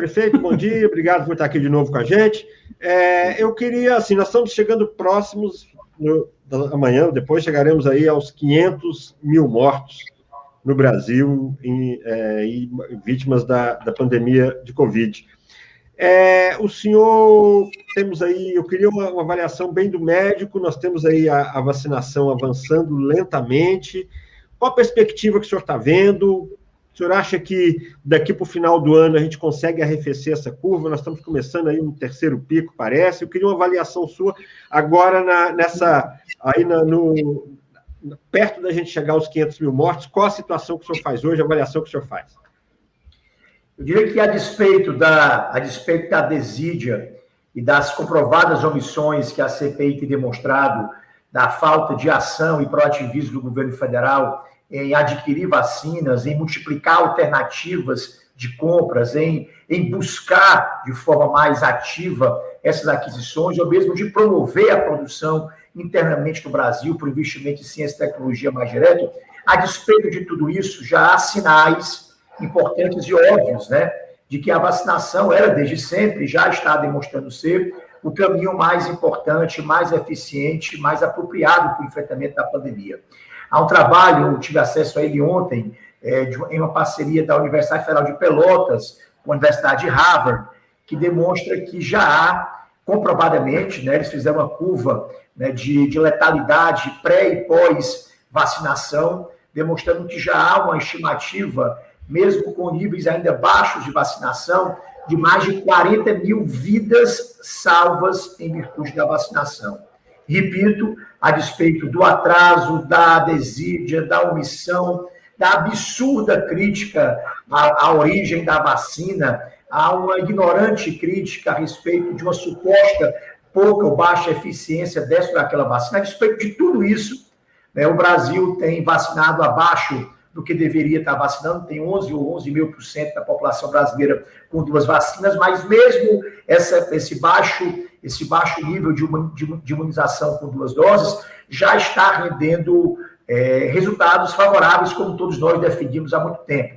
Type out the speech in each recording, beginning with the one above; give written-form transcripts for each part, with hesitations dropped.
Prefeito, bom dia, obrigado por estar aqui de novo com a gente. Eu queria, assim, nós estamos chegando próximos, amanhã, depois chegaremos aí aos 500 mil mortos no Brasil e vítimas da pandemia de Covid. O senhor, temos aí, eu queria uma avaliação bem do médico, nós temos aí a vacinação avançando lentamente. Qual a perspectiva que o senhor está vendo? O senhor acha que daqui para o final do ano a gente consegue arrefecer essa curva? Nós estamos começando aí um terceiro pico, parece. Eu queria uma avaliação sua agora perto da gente chegar aos 500 mil mortos. Qual a situação que o senhor faz hoje, a avaliação que o senhor faz? Eu diria que, a despeito da desídia e das comprovadas omissões que a CPI tem demonstrado, da falta de ação e proativismo do governo federal em adquirir vacinas, em multiplicar alternativas de compras, em buscar de forma mais ativa essas aquisições, ou mesmo de promover a produção internamente no Brasil por investimento em ciência e tecnologia mais direto, a despeito de tudo isso, já há sinais importantes e óbvios, né, de que a vacinação era, desde sempre, já está demonstrando ser o caminho mais importante, mais eficiente, mais apropriado para o enfrentamento da pandemia. Há um trabalho, eu tive acesso a ele ontem, em uma parceria da Universidade Federal de Pelotas com a Universidade de Harvard, que demonstra que já há, comprovadamente, né, eles fizeram uma curva, né, de letalidade pré e pós-vacinação, demonstrando que já há uma estimativa, mesmo com níveis ainda baixos de vacinação, de mais de 40 mil vidas salvas em virtude da vacinação. Repito, a despeito do atraso, da desídia, da omissão, da absurda crítica à origem da vacina, há uma ignorante crítica a respeito de uma suposta pouca ou baixa eficiência dessa ou daquela vacina. A despeito de tudo isso, né, o Brasil tem vacinado abaixo do que deveria estar vacinando, tem 11 ou 11,000% da população brasileira com 2 vacinas, mas mesmo esse baixo nível de imunização com 2 doses já está rendendo resultados favoráveis, como todos nós definimos há muito tempo.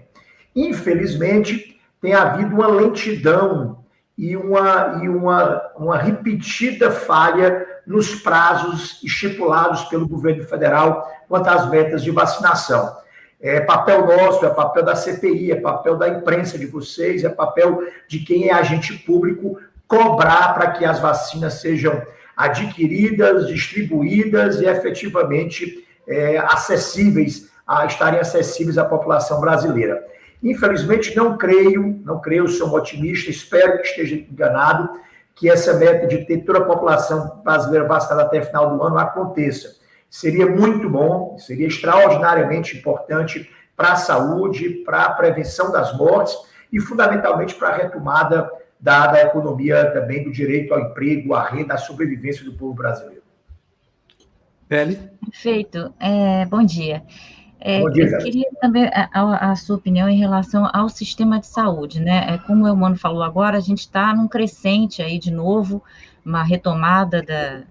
Infelizmente, tem havido uma lentidão e uma repetida falha nos prazos estipulados pelo governo federal quanto às metas de vacinação. É papel nosso, é papel da CPI, é papel da imprensa de vocês, é papel de quem é agente público cobrar para que as vacinas sejam adquiridas, distribuídas e efetivamente estarem acessíveis à população brasileira. Infelizmente, não creio, sou um otimista, espero que esteja enganado, que essa meta de ter toda a população brasileira vacinada até o final do ano aconteça. Seria muito bom, seria extraordinariamente importante para a saúde, para a prevenção das mortes e, fundamentalmente, para a retomada da economia também, do direito ao emprego, à renda, à sobrevivência do povo brasileiro. Pele? Perfeito. Bom dia. Bom dia, eu queria também a sua opinião em relação ao sistema de saúde, né? Como o Eumano falou agora, a gente está num crescente aí de novo, uma retomada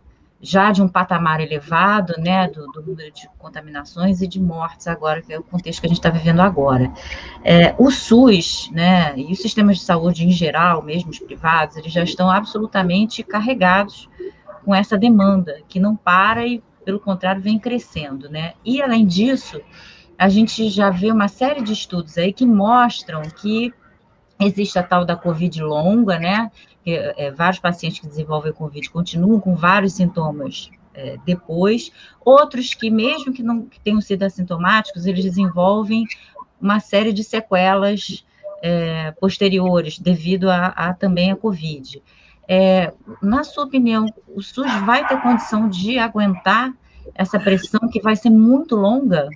já de um patamar elevado, né, do número de contaminações e de mortes agora, que é o contexto que a gente está vivendo agora. O SUS, né, e os sistemas de saúde em geral, mesmo os privados, eles já estão absolutamente carregados com essa demanda, que não para e, pelo contrário, vem crescendo, né? E, além disso, a gente já vê uma série de estudos aí que mostram que existe a tal da Covid longa, né? Vários pacientes que desenvolvem Covid continuam com vários sintomas depois, outros que, mesmo que não tenham sido assintomáticos, eles desenvolvem uma série de sequelas posteriores, devido também à Covid. Na sua opinião, o SUS vai ter condição de aguentar essa pressão que vai ser muito longa?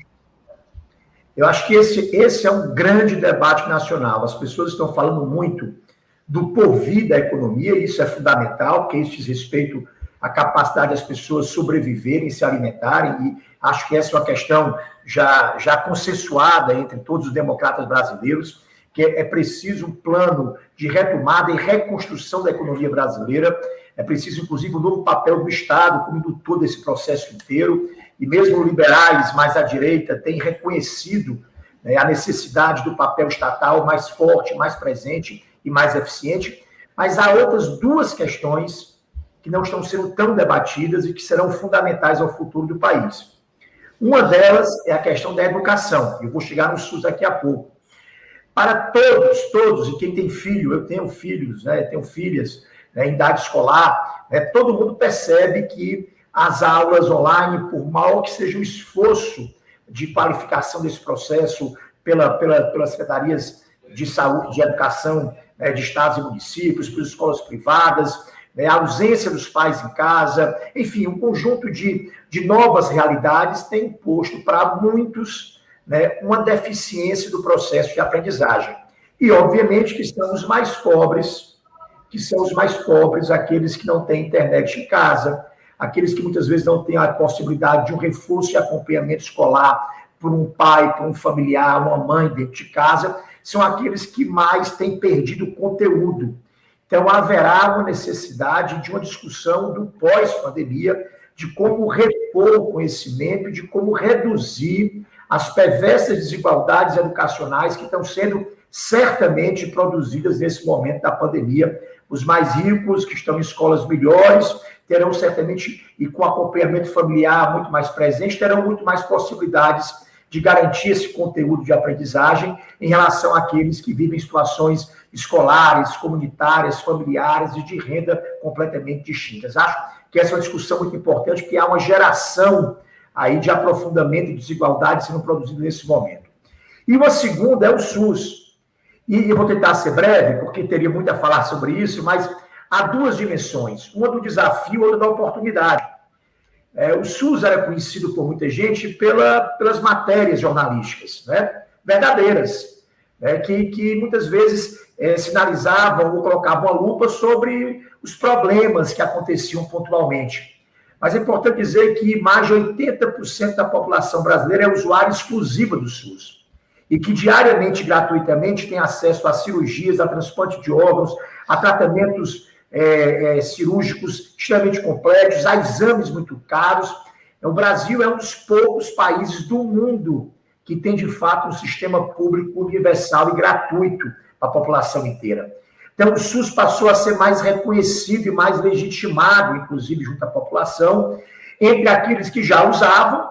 Eu acho que esse é um grande debate nacional. As pessoas estão falando muito do porvir da economia, e isso é fundamental, porque isso diz respeito à capacidade das pessoas sobreviverem, se alimentarem, e acho que essa é uma questão já consensuada entre todos os democratas brasileiros, que é preciso um plano de retomada e reconstrução da economia brasileira, é preciso, inclusive, um novo papel do Estado como indutor desse processo inteiro, e mesmo liberais mais à direita têm reconhecido, né, a necessidade do papel estatal mais forte, mais presente, e mais eficiente, mas há outras duas questões que não estão sendo tão debatidas e que serão fundamentais ao futuro do país. Uma delas é a questão da educação. Eu vou chegar no SUS daqui a pouco. Para todos, e quem tem filho, eu tenho filhos, né, tenho filhas, né, em idade escolar, né, todo mundo percebe que as aulas online, por maior que seja o esforço de qualificação desse processo pelas secretarias de saúde, de educação, né, de estados e municípios, pelas escolas privadas, né, a ausência dos pais em casa, enfim, um conjunto de novas realidades tem imposto para muitos, né, uma deficiência do processo de aprendizagem. E, obviamente, que são os mais pobres, aqueles que não têm internet em casa, aqueles que muitas vezes não têm a possibilidade de um reforço e acompanhamento escolar por um pai, por um familiar, uma mãe dentro de casa, são aqueles que mais têm perdido conteúdo. Então, haverá uma necessidade de uma discussão do pós-pandemia, de como repor o conhecimento, de como reduzir as perversas desigualdades educacionais que estão sendo certamente produzidas nesse momento da pandemia. Os mais ricos, que estão em escolas melhores, terão certamente, e com acompanhamento familiar muito mais presente, terão muito mais possibilidades de garantir esse conteúdo de aprendizagem em relação àqueles que vivem situações escolares, comunitárias, familiares e de renda completamente distintas. Acho que essa é uma discussão muito importante, porque há uma geração aí de aprofundamento e desigualdade sendo produzida nesse momento. E uma segunda é o SUS. E eu vou tentar ser breve, porque teria muito a falar sobre isso, mas há duas dimensões, uma do desafio e outra da oportunidade. O SUS era conhecido por muita gente pelas matérias jornalísticas, né, verdadeiras, né, que muitas vezes sinalizavam ou colocavam a lupa sobre os problemas que aconteciam pontualmente. Mas é importante dizer que mais de 80% da população brasileira é usuária exclusiva do SUS e que diariamente, gratuitamente, tem acesso a cirurgias, a transplante de órgãos, a tratamentos cirúrgicos extremamente complexos, a exames muito caros. O Brasil é um dos poucos países do mundo que tem, de fato, um sistema público universal e gratuito para a população inteira. Então, o SUS passou a ser mais reconhecido e mais legitimado, inclusive, junto à população, entre aqueles que já usavam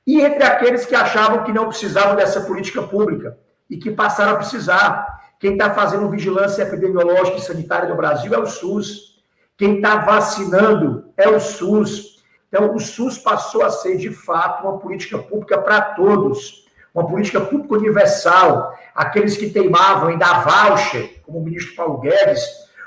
e entre aqueles que achavam que não precisavam dessa política pública e que passaram a precisar. Quem está fazendo vigilância epidemiológica e sanitária no Brasil é o SUS. Quem está vacinando é o SUS. Então, o SUS passou a ser, de fato, uma política pública para todos, uma política pública universal. Aqueles que teimavam em dar voucher, como o ministro Paulo Guedes,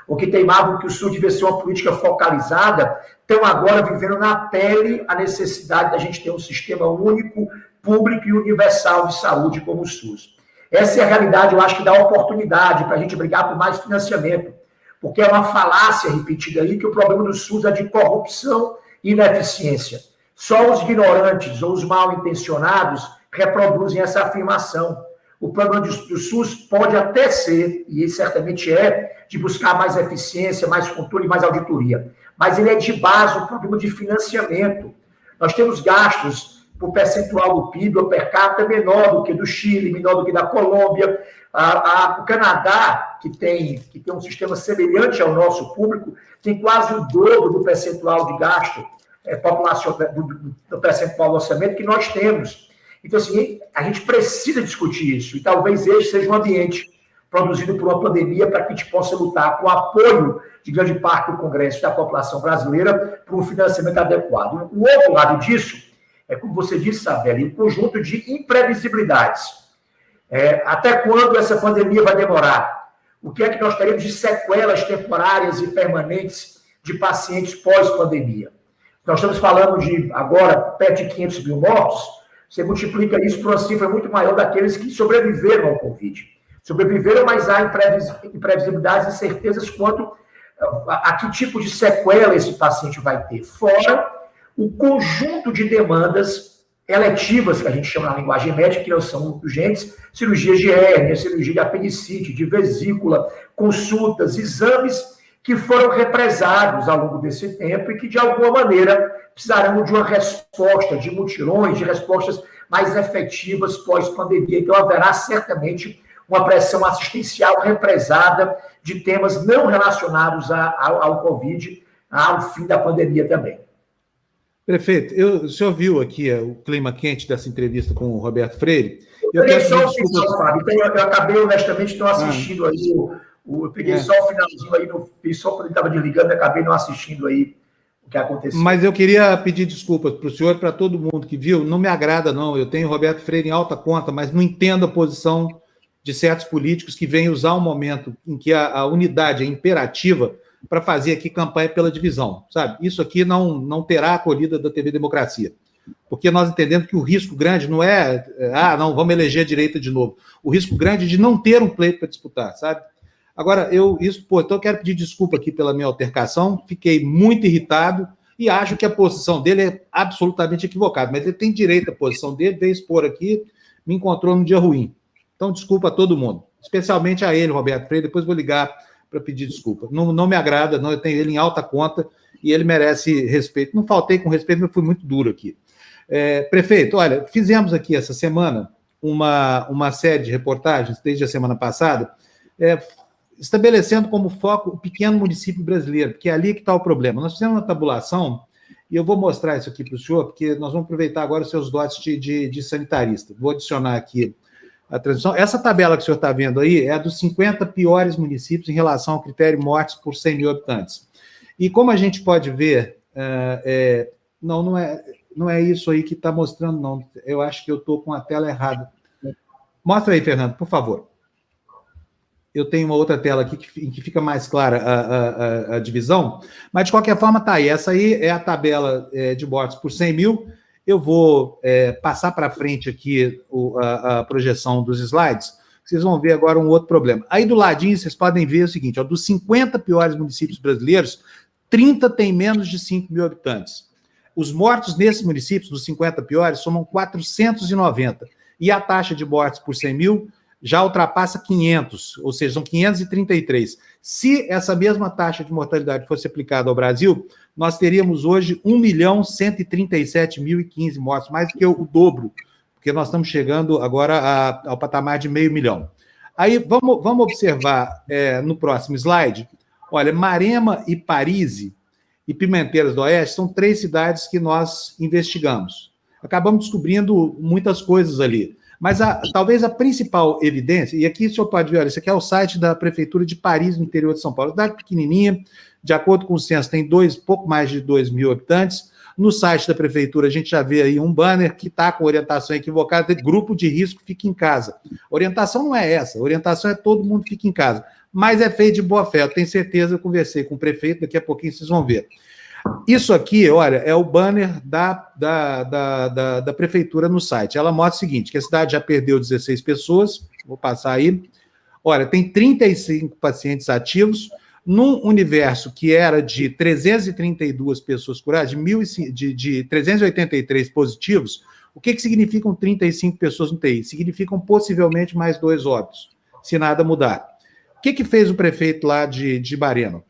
ou que teimavam que o SUS devia ser uma política focalizada, estão agora vivendo na pele a necessidade da gente ter um sistema único, público e universal de saúde como o SUS. Essa é a realidade, eu acho, que dá oportunidade para a gente brigar por mais financiamento, porque é uma falácia repetida aí que o problema do SUS é de corrupção e ineficiência. Só os ignorantes ou os mal intencionados reproduzem essa afirmação. O problema do SUS pode até ser, e certamente é, de buscar mais eficiência, mais controle e mais auditoria. Mas ele é de base um problema de financiamento. Nós temos gastos por percentual do PIB ou per capita menor do que do Chile, menor do que da Colômbia. O Canadá, que tem um sistema semelhante ao nosso público, tem quase o dobro do percentual de gasto populacional, do percentual do orçamento que nós temos. Então, assim, a gente precisa discutir isso, e talvez este seja um ambiente produzido por uma pandemia para que a gente possa lutar com o apoio de grande parte do Congresso e da população brasileira por um financiamento adequado. O outro lado disso é, como você disse, Sabeli, um conjunto de imprevisibilidades. Até quando essa pandemia vai demorar? O que é que nós teremos de sequelas temporárias e permanentes de pacientes pós-pandemia? Nós estamos falando de, agora, perto de 500 mil mortos. Você multiplica isso por uma cifra muito maior daqueles que sobreviveram ao Covid. Sobreviveram, mas há imprevisibilidades e incertezas quanto a que tipo de sequela esse paciente vai ter. Fora o conjunto de demandas eletivas, que a gente chama na linguagem médica, que não são urgentes, cirurgias de hérnia, cirurgia de apendicite, de vesícula, consultas, exames que foram represados ao longo desse tempo e que, de alguma maneira, precisarão de uma resposta, de mutirões, de respostas mais efetivas pós-pandemia. Então, haverá certamente uma pressão assistencial represada de temas não relacionados ao Covid, ao fim da pandemia também. Prefeito, o senhor viu aqui o clima quente dessa entrevista com o Roberto Freire? Eu peguei só o final, Fábio. Então, eu acabei, honestamente, não assistindo aí. Eu peguei só o finalzinho aí, só quando ele estava desligando, eu acabei não assistindo aí o que aconteceu. Mas eu queria pedir desculpas para o senhor e para todo mundo que viu. Não me agrada, não. Eu tenho o Roberto Freire em alta conta, mas não entendo a posição de certos políticos que vêm usar um momento em que a unidade é imperativa para fazer aqui campanha pela divisão, sabe? Isso aqui não terá acolhida da TV Democracia, porque nós entendemos que o risco grande não é, não, vamos eleger a direita de novo. O risco grande é de não ter um pleito para disputar, sabe? Agora, então eu quero pedir desculpa aqui pela minha altercação, fiquei muito irritado e acho que a posição dele é absolutamente equivocada, mas ele tem direito à posição dele, veio expor aqui, me encontrou num dia ruim. Então, desculpa a todo mundo, especialmente a ele, Roberto Freire, depois vou ligar para pedir desculpa. Não me agrada, não, eu tenho ele em alta conta e ele merece respeito. Não faltei com respeito, mas fui muito duro aqui. Prefeito, olha, fizemos aqui essa semana uma série de reportagens, desde a semana passada, estabelecendo como foco o pequeno município brasileiro, porque é ali que está o problema. Nós fizemos uma tabulação, e eu vou mostrar isso aqui para o senhor, porque nós vamos aproveitar agora os seus dotes de sanitarista. Vou adicionar aqui a transmissão. Essa tabela que o senhor está vendo aí é a dos 50 piores municípios em relação ao critério mortes por 100 mil habitantes. E como a gente pode ver, não é isso aí que está mostrando, não. Eu acho que eu estou com a tela errada. Mostra aí, Fernando, por favor. Eu tenho uma outra tela aqui em que fica mais clara a divisão, mas de qualquer forma está aí. Essa aí é a tabela de mortes por 100 mil. Eu vou passar para frente aqui a projeção dos slides. Vocês vão ver agora um outro problema. Aí do ladinho vocês podem ver o seguinte, dos 50 piores municípios brasileiros, 30 têm menos de 5 mil habitantes. Os mortos nesses municípios, dos 50 piores, somam 490. E a taxa de mortes por 100 mil já ultrapassa 500, ou seja, são 533. Se essa mesma taxa de mortalidade fosse aplicada ao Brasil, nós teríamos hoje 1.137.015 mortos, mais do que o dobro, porque nós estamos chegando agora ao patamar de 500 mil. Aí, vamos observar no próximo slide, olha, Marema e Parise e Pimenteiras do Oeste são 3 cidades que nós investigamos. Acabamos descobrindo muitas coisas ali. Mas talvez a principal evidência, e aqui o senhor pode ver, olha, isso aqui é o site da Prefeitura de Paris, no interior de São Paulo, cidade pequenininha, de acordo com o censo, tem pouco mais de 2 mil habitantes. No site da Prefeitura, a gente já vê aí um banner que está com orientação equivocada, grupo de risco, fica em casa. A orientação não é essa, a orientação é todo mundo fica em casa, mas é feito de boa fé, eu tenho certeza, eu conversei com o prefeito, daqui a pouquinho vocês vão ver. Isso aqui, olha, é o banner da Prefeitura no site. Ela mostra o seguinte, que a cidade já perdeu 16 pessoas, vou passar aí. Olha, tem 35 pacientes ativos, num universo que era de 332 pessoas curadas, de 383 positivos. O que significam 35 pessoas no TI? Significam possivelmente mais 2 óbitos, se nada mudar. O que fez o prefeito lá de Bareno?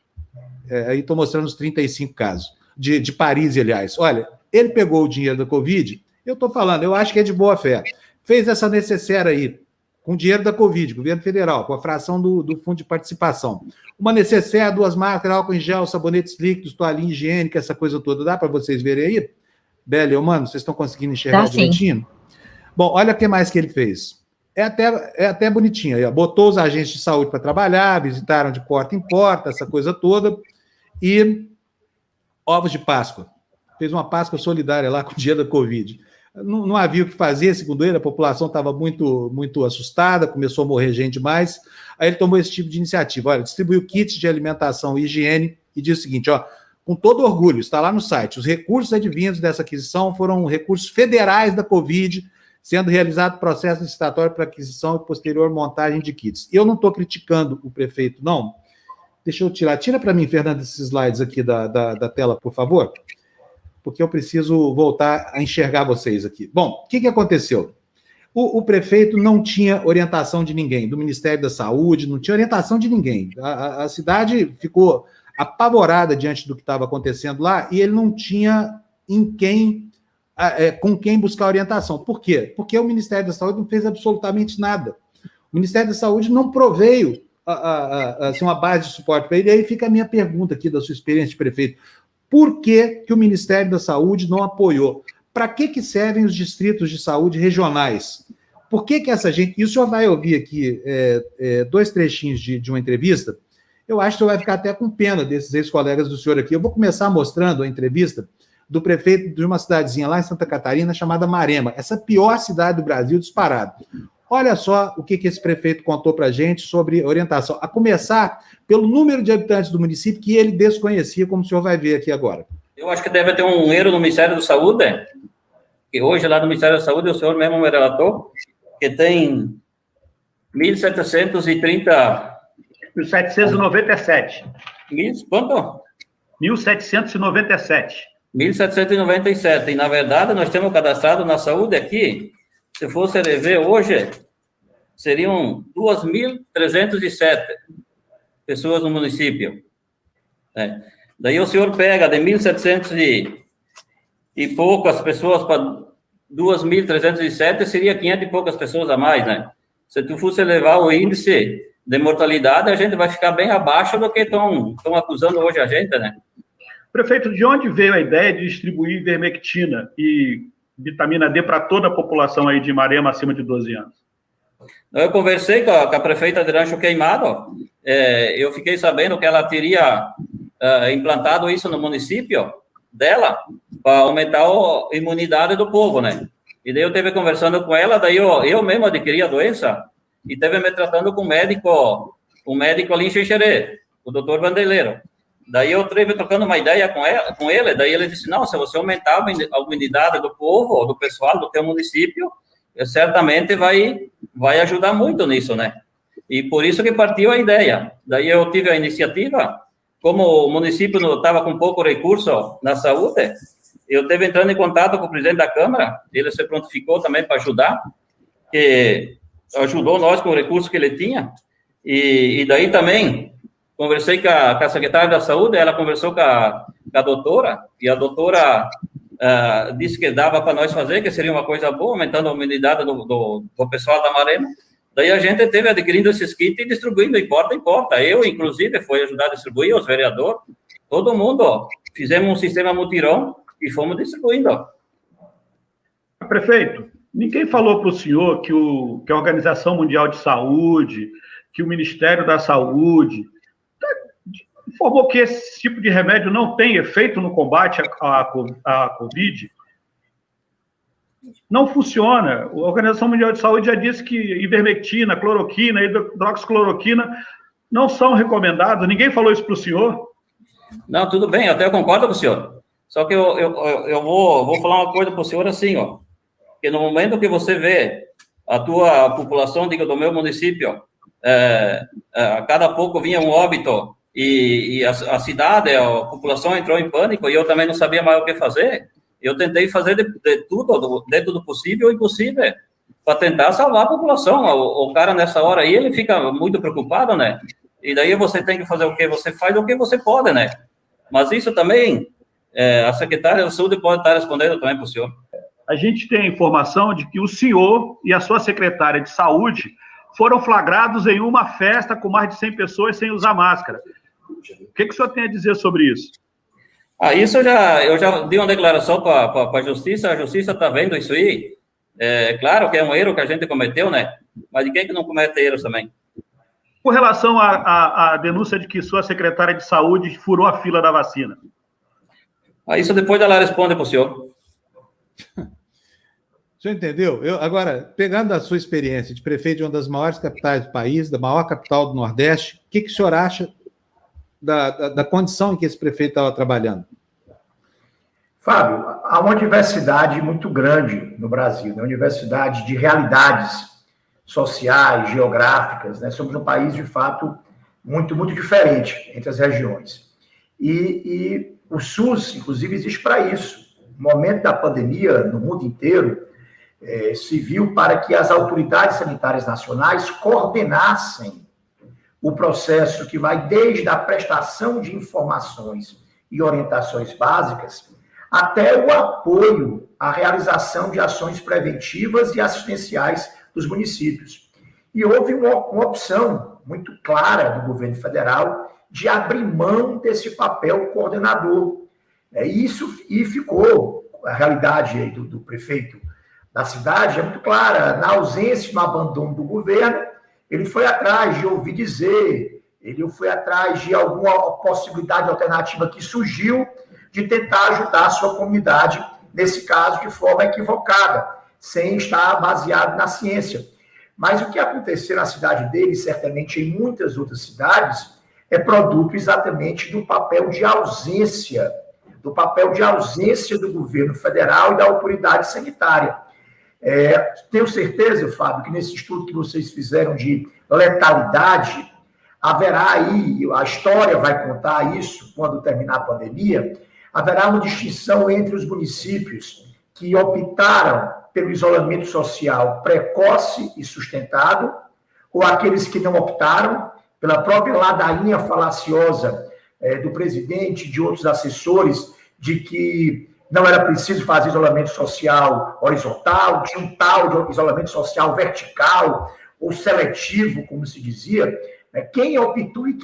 Aí estou mostrando os 35 casos, de Paris, aliás. Olha, ele pegou o dinheiro da Covid, eu estou falando, eu acho que é de boa fé. Fez essa necessaire aí, com dinheiro da Covid, governo federal, com a fração do fundo de participação. Uma necessaire, 2 máscaras, álcool em gel, sabonetes líquidos, toalhinha higiênica, essa coisa toda. Dá para vocês verem aí? Bela, mano, vocês estão conseguindo enxergar direitinho? Bom, olha o que mais que ele fez. É até bonitinho aí, ó. Botou os agentes de saúde para trabalhar, visitaram de porta em porta, essa coisa toda. E ovos de Páscoa. Fez uma Páscoa solidária lá com o dia da Covid. Não havia o que fazer, segundo ele, a população estava muito, muito assustada, começou a morrer gente demais. Aí ele tomou esse tipo de iniciativa. Olha, distribuiu kits de alimentação e higiene e disse o seguinte, ó, com todo orgulho, está lá no site, os recursos advindos dessa aquisição foram recursos federais da Covid, sendo realizado processo licitatório para aquisição e posterior montagem de kits. Eu não estou criticando o prefeito, não. Deixa eu tirar. Tira para mim, Fernando, esses slides aqui da tela, por favor, porque eu preciso voltar a enxergar vocês aqui. Bom, o que aconteceu? O prefeito não tinha orientação de ninguém, do Ministério da Saúde, não tinha orientação de ninguém. A cidade ficou apavorada diante do que estava acontecendo lá e ele não tinha com quem buscar orientação. Por quê? Porque o Ministério da Saúde não fez absolutamente nada. O Ministério da Saúde não proveio assim, uma base de suporte para ele. E aí fica a minha pergunta aqui da sua experiência de prefeito. Por que o Ministério da Saúde não apoiou? Para que servem os distritos de saúde regionais? Por que essa gente... E o senhor vai ouvir aqui 2 trechinhos de uma entrevista. Eu acho que o senhor vai ficar até com pena desses ex-colegas do senhor aqui. Eu vou começar mostrando a entrevista do prefeito de uma cidadezinha lá em Santa Catarina, chamada Marema. Essa pior cidade do Brasil, disparado. Olha só o que esse prefeito contou para a gente sobre orientação. A começar pelo número de habitantes do município que ele desconhecia, como o senhor vai ver aqui agora. Eu acho que deve ter um erro no Ministério da Saúde, que hoje lá no Ministério da Saúde, o senhor mesmo me relatou, que tem 1.730... 1797. Quanto? 1797. 1.797. E, na verdade, nós temos cadastrado na saúde aqui, se fosse ver hoje, seriam 2.307 pessoas no município. Daí o senhor pega de 1.700 e poucas pessoas para 2.307, seria 500 e poucas pessoas a mais, né? Se tu fosse levar o índice de mortalidade, a gente vai ficar bem abaixo do que estão acusando hoje a gente, né? Prefeito, de onde veio a ideia de distribuir ivermectina e vitamina D para toda a população aí de Marema acima de 12 anos? Eu conversei com a prefeita de Rancho Queimado, eu fiquei sabendo que ela teria implantado isso no município dela para aumentar a imunidade do povo, né? E daí eu esteve conversando com ela, daí eu mesmo adquiri a doença e esteve me tratando com um médico ali em Xixerê, o doutor Bandeleiro. Daí eu esteve trocando uma ideia com ele, daí ele disse, não, se você aumentar a imunidade do povo, do pessoal do teu município, certamente vai ajudar muito nisso, né? E por isso que partiu a ideia. Daí eu tive a iniciativa, como o município estava com pouco recurso na saúde, eu esteve entrando em contato com o presidente da Câmara, ele se prontificou também para ajudar, que ajudou nós com o recurso que ele tinha, e daí também conversei com a secretária da Saúde, ela conversou com a doutora, e a doutora disse que dava para nós fazer, que seria uma coisa boa, aumentando a imunidade do pessoal da Marema. Daí a gente teve adquirindo esses kits e distribuindo de porta em porta. Eu, inclusive, fui ajudar a distribuir, os vereadores, todo mundo. Fizemos um sistema mutirão e fomos distribuindo. Prefeito, ninguém falou para o senhor que a Organização Mundial de Saúde, que o Ministério da Saúde informou que esse tipo de remédio não tem efeito no combate à Covid? Não funciona. A Organização Mundial de Saúde já disse que ivermectina, cloroquina, hidroxicloroquina não são recomendados. Ninguém falou isso para o senhor? Não, tudo bem, eu até concordo com o senhor. Só que eu vou falar uma coisa para o senhor assim, ó, que no momento que você vê a tua população, digo, do meu município, a cada pouco vinha um óbito e a cidade, a população entrou em pânico e eu também não sabia mais o que fazer. Eu tentei fazer de tudo, dentro do possível e impossível, para tentar salvar a população. O cara, nessa hora aí, ele fica muito preocupado, né? E daí você tem que fazer o que você faz, o que você pode, né? Mas isso também, a secretária da Saúde pode estar respondendo também para o senhor. A gente tem a informação de que o senhor e a sua secretária de Saúde foram flagrados em uma festa com mais de 100 pessoas sem usar máscara. O que o senhor tem a dizer sobre isso? Isso eu já dei uma declaração para a Justiça está vendo isso aí. Claro que é um erro que a gente cometeu, né? Mas de quem que não comete erros também? Com relação à denúncia de que sua secretária de Saúde furou a fila da vacina. Isso depois ela responde para o senhor. O senhor entendeu? Agora, pegando a sua experiência de prefeito de uma das maiores capitais do país, da maior capital do Nordeste, o que o senhor acha da condição em que esse prefeito estava trabalhando? Fábio, há uma diversidade muito grande no Brasil, né? Uma diversidade de realidades sociais, geográficas, né? Somos um país, de fato, muito, muito diferente entre as regiões. E o SUS, inclusive, existe para isso. No momento da pandemia, no mundo inteiro, se viu para que as autoridades sanitárias nacionais coordenassem o processo que vai desde a prestação de informações e orientações básicas até o apoio à realização de ações preventivas e assistenciais dos municípios. E houve uma opção muito clara do governo federal de abrir mão desse papel coordenador. E ficou, a realidade aí do prefeito da cidade é muito clara. Na ausência, no abandono do governo, ele foi atrás de ouvir dizer, ele foi atrás de alguma possibilidade alternativa que surgiu de tentar ajudar a sua comunidade, nesse caso, de forma equivocada, sem estar baseado na ciência. Mas o que aconteceu na cidade dele, certamente em muitas outras cidades, é produto exatamente do papel de ausência do governo federal e da autoridade sanitária. Tenho certeza, Fábio, que nesse estudo que vocês fizeram de letalidade, haverá aí, a história vai contar isso quando terminar a pandemia, haverá uma distinção entre os municípios que optaram pelo isolamento social precoce e sustentado, ou aqueles que não optaram, pela própria ladainha falaciosa do presidente e de outros assessores, de que não era preciso fazer isolamento social horizontal, tinha um tal de isolamento social vertical ou seletivo, como se dizia. Quem optou e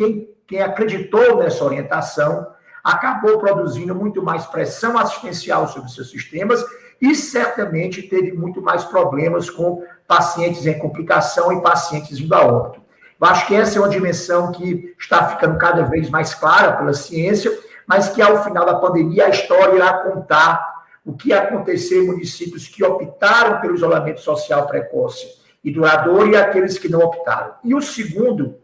quem acreditou nessa orientação acabou produzindo muito mais pressão assistencial sobre seus sistemas e certamente teve muito mais problemas com pacientes em complicação e pacientes indo a óbito. Eu acho que essa é uma dimensão que está ficando cada vez mais clara pela ciência, mas que ao final da pandemia a história irá contar o que aconteceu em municípios que optaram pelo isolamento social precoce e duradouro e aqueles que não optaram. E o segundo,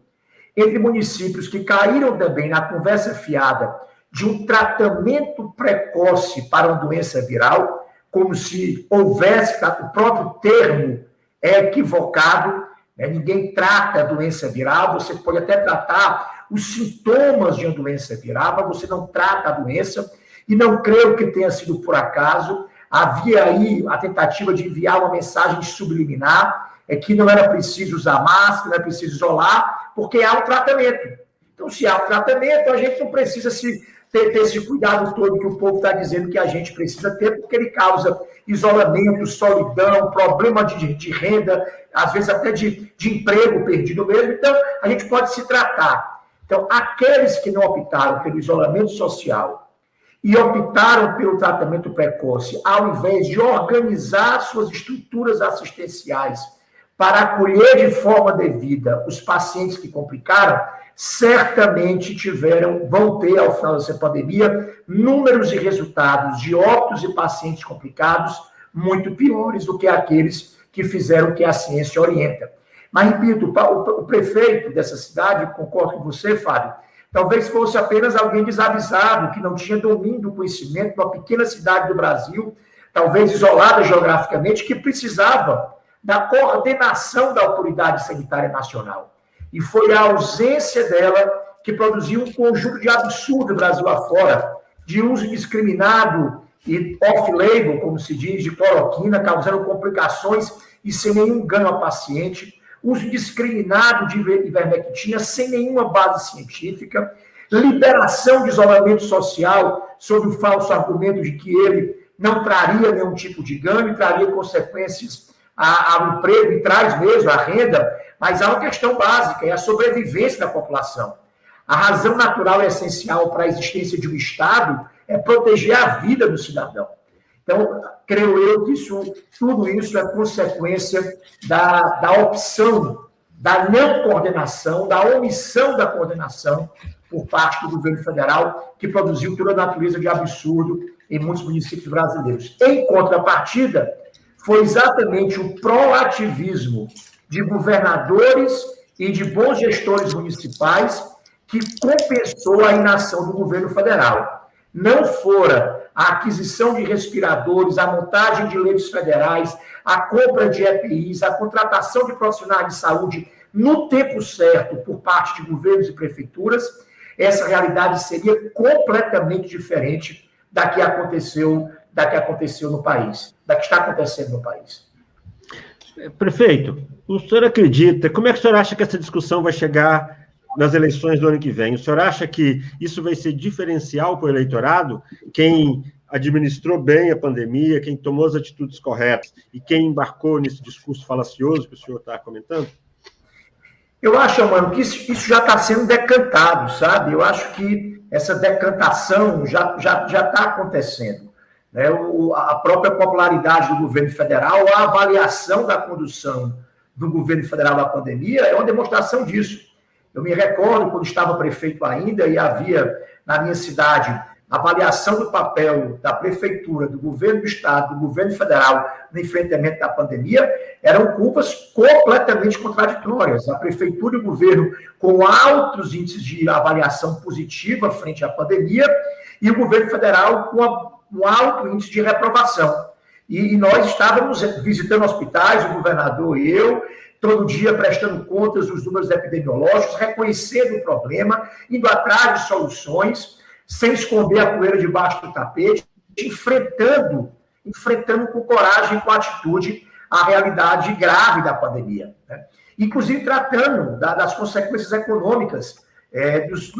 entre municípios que caíram também na conversa fiada de um tratamento precoce para uma doença viral, como se houvesse, o próprio termo é equivocado, ninguém trata a doença viral, você pode até tratar os sintomas de uma doença viral, mas você não trata a doença, e não creio que tenha sido por acaso. Havia aí a tentativa de enviar uma mensagem subliminar, que não era preciso usar máscara, não era preciso isolar, porque há um tratamento. Então, se há um tratamento, a gente não precisa ter esse cuidado todo que o povo está dizendo que a gente precisa ter, porque ele causa isolamento, solidão, problema de renda, às vezes até de emprego perdido mesmo. Então, a gente pode se tratar. Então, aqueles que não optaram pelo isolamento social e optaram pelo tratamento precoce, ao invés de organizar suas estruturas assistenciais para acolher de forma devida os pacientes que complicaram, certamente vão ter, ao final dessa pandemia, números e resultados de óbitos e pacientes complicados muito piores do que aqueles que fizeram o que a ciência orienta. Mas, repito, o prefeito dessa cidade, concordo com você, Fábio, talvez fosse apenas alguém desavisado, que não tinha domínio do conhecimento de uma pequena cidade do Brasil, talvez isolada geograficamente, que precisava da coordenação da autoridade sanitária nacional. E foi a ausência dela que produziu um conjunto de absurdo Brasil afora, de uso indiscriminado e off-label, como se diz, de cloroquina, causando complicações e sem nenhum ganho ao paciente, uso indiscriminado de ivermectina sem nenhuma base científica, liberação de isolamento social sob o falso argumento de que ele não traria nenhum tipo de ganho, traria consequências ao emprego e traz mesmo a renda, mas há uma questão básica, é a sobrevivência da população. A razão natural e essencial para a existência de um Estado é proteger a vida do cidadão. Então, creio eu que tudo isso é consequência da opção, da não coordenação, da omissão da coordenação por parte do governo federal, que produziu toda a natureza de absurdo em muitos municípios brasileiros. Em contrapartida, foi exatamente o proativismo de governadores e de bons gestores municipais que compensou a inação do governo federal. Não fora a aquisição de respiradores, a montagem de leitos federais, a compra de EPIs, a contratação de profissionais de saúde no tempo certo por parte de governos e prefeituras, essa realidade seria completamente diferente da que aconteceu no país, da que está acontecendo no país. Prefeito, o senhor acredita, como é que o senhor acha que essa discussão vai chegar nas eleições do ano que vem? O senhor acha que isso vai ser diferencial para o eleitorado? Quem administrou bem a pandemia, quem tomou as atitudes corretas e quem embarcou nesse discurso falacioso que o senhor está comentando? Eu acho, mano, que isso já está sendo decantado, sabe? Eu acho que essa decantação já está acontecendo. Né? A própria popularidade do governo federal, a avaliação da condução do governo federal da pandemia é uma demonstração disso. Eu me recordo, quando estava prefeito ainda, e havia na minha cidade a avaliação do papel da prefeitura, do governo do estado, do governo federal no enfrentamento da pandemia, eram culpas completamente contraditórias. A prefeitura e o governo com altos índices de avaliação positiva frente à pandemia e o governo federal com um alto índice de reprovação. E nós estávamos visitando hospitais, o governador e eu, todo dia prestando contas dos números epidemiológicos, reconhecendo o problema, indo atrás de soluções, sem esconder a poeira debaixo do tapete, enfrentando com coragem, com atitude, a realidade grave da pandemia. Né? Inclusive tratando das consequências econômicas, dos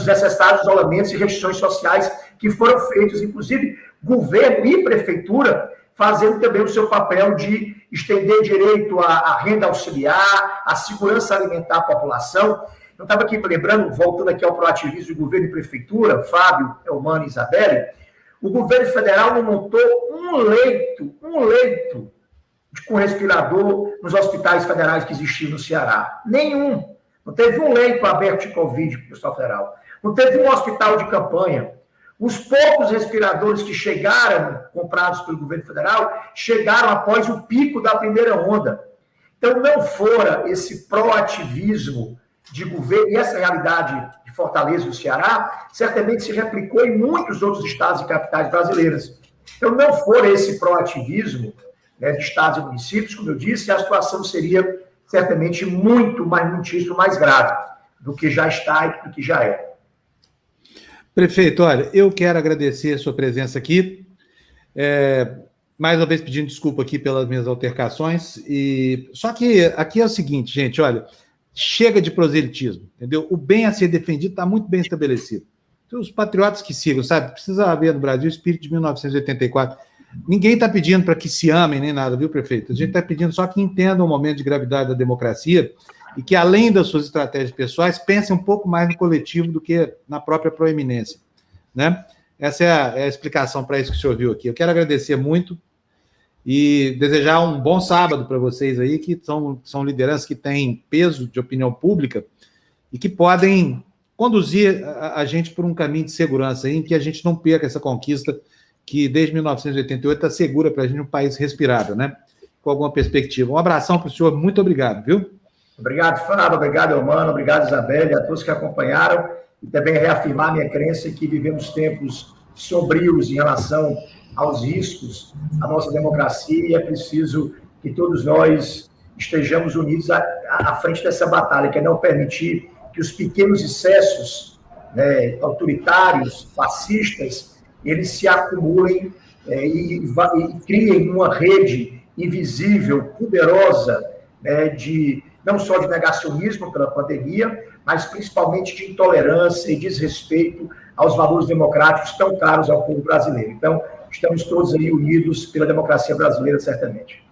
necessários isolamentos e restrições sociais que foram feitos, inclusive governo e prefeitura, fazendo também o seu papel de estender direito à renda auxiliar, à segurança alimentar à população. Eu estava aqui lembrando, voltando aqui ao proativismo do governo e prefeitura, Fábio, Elmano e Isabelle, o governo federal não montou um leito com respirador nos hospitais federais que existiam no Ceará. Nenhum. Não teve um leito aberto de Covid para o pessoal federal. Não teve um hospital de campanha. Os poucos respiradores que chegaram, comprados pelo governo federal, chegaram após o pico da primeira onda. Então, não fora esse proativismo de governo, e essa realidade de Fortaleza e do Ceará, certamente se replicou em muitos outros estados e capitais brasileiras. Então, não for esse proativismo, né, de estados e municípios, como eu disse, a situação seria certamente muitíssimo mais grave do que já está e do que já é. Prefeito, olha, eu quero agradecer a sua presença aqui, mais uma vez pedindo desculpa aqui pelas minhas altercações, só que aqui é o seguinte, gente, olha, chega de proselitismo, entendeu? O bem a ser defendido está muito bem estabelecido. Então, os patriotas que sigam, sabe? Precisa haver no Brasil o espírito de 1984. Ninguém está pedindo para que se amem nem nada, viu, prefeito? A gente está pedindo só que entendam o momento de gravidade da democracia e que, além das suas estratégias pessoais, pensem um pouco mais no coletivo do que na própria proeminência, né? Essa é a explicação para isso que o senhor viu aqui. Eu quero agradecer muito e desejar um bom sábado para vocês aí, que são lideranças que têm peso de opinião pública e que podem conduzir a gente por um caminho de segurança aí, em que a gente não perca essa conquista que desde 1988 está segura para a gente, um país respirável, né? Com alguma perspectiva. Um abração para o senhor, muito obrigado, viu? Obrigado, Fábio, obrigado, Elmano, obrigado, Isabelle, a todos que acompanharam, e também reafirmar minha crença que vivemos tempos sombrios em relação aos riscos à nossa democracia, e é preciso que todos nós estejamos unidos à frente dessa batalha, que é não permitir que os pequenos excessos, né, autoritários, fascistas, eles se acumulem e criem uma rede invisível, poderosa, né, não só de negacionismo pela pandemia, mas principalmente de intolerância e desrespeito aos valores democráticos tão caros ao povo brasileiro. Então, estamos todos aí unidos pela democracia brasileira, certamente.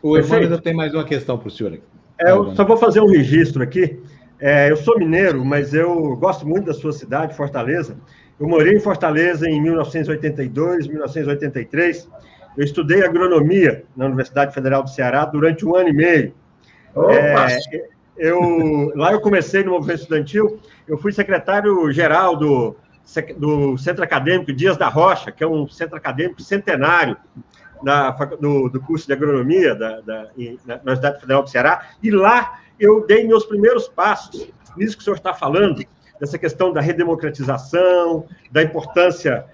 O Evandro ainda tem mais uma questão para o senhor aqui. Eu só vou fazer um registro aqui. Eu sou mineiro, mas eu gosto muito da sua cidade, Fortaleza. Eu morei em Fortaleza em 1982, 1983. Eu estudei agronomia na Universidade Federal do Ceará durante 1 ano e meio. Lá eu comecei no movimento estudantil, eu fui secretário-geral do Centro Acadêmico Dias da Rocha, que é um centro acadêmico centenário do curso de agronomia na Universidade Federal do Ceará, e lá eu dei meus primeiros passos nisso que o senhor está falando, dessa questão da redemocratização, da importância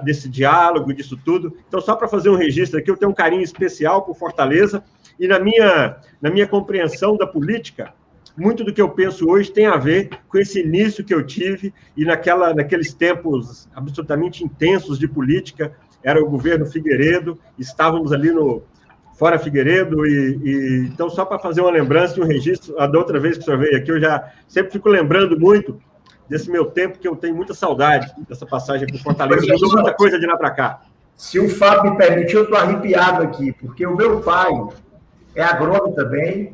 desse diálogo, disso tudo. Então, só para fazer um registro aqui, eu tenho um carinho especial por Fortaleza, e na minha compreensão da política, muito do que eu penso hoje tem a ver com esse início que eu tive, e naqueles tempos absolutamente intensos de política, era o governo Figueiredo, estávamos ali no Fora Figueiredo, então, só para fazer uma lembrança e um registro, da outra vez que o senhor veio aqui, eu já sempre fico lembrando muito desse meu tempo, que eu tenho muita saudade dessa passagem por Fortaleza, mudou muita coisa de lá para cá. Se o Fábio me permitir, eu estou arrepiado aqui, porque o meu pai é agrônomo também.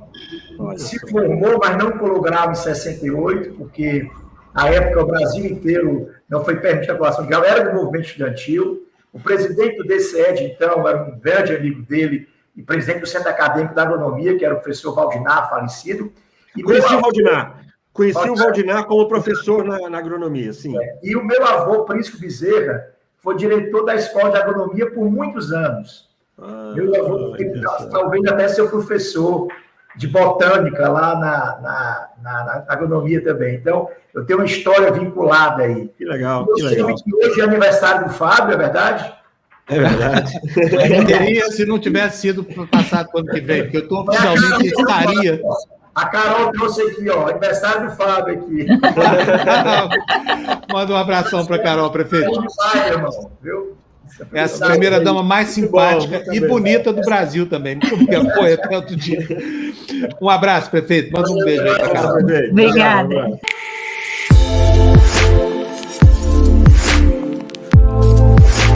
Se formou, mas não colou grau em 68, porque na época o Brasil inteiro não foi permitida a colação de grau, era do movimento estudantil. O presidente do DCED, então, era um grande amigo dele e presidente do Centro Acadêmico da Agronomia, que era o professor Valdinar, falecido. E Conheci o Valdinar. Conheci o Valdinar como professor na agronomia, sim. E o meu avô, Príncipe Bezerra, foi diretor da Escola de Agronomia por muitos anos. Meu avô, talvez até seu professor de botânica lá na agronomia também. Então, eu tenho uma história vinculada aí. Que legal, que legal. Que hoje é aniversário do Fábio, é verdade? É verdade. Eu teria se não tivesse sido passado para o ano que vem, porque eu estou oficialmente estaria. A Carol trouxe aqui, ó, aniversário do Fábio aqui. Manda um abração para a Carol, prefeito. Vai, irmão, viu? Essa primeira-dama mais simpática e bonita do Brasil também. Foi até outro dia. Um abraço, prefeito. Manda um beijo aí para a Carol. Obrigada.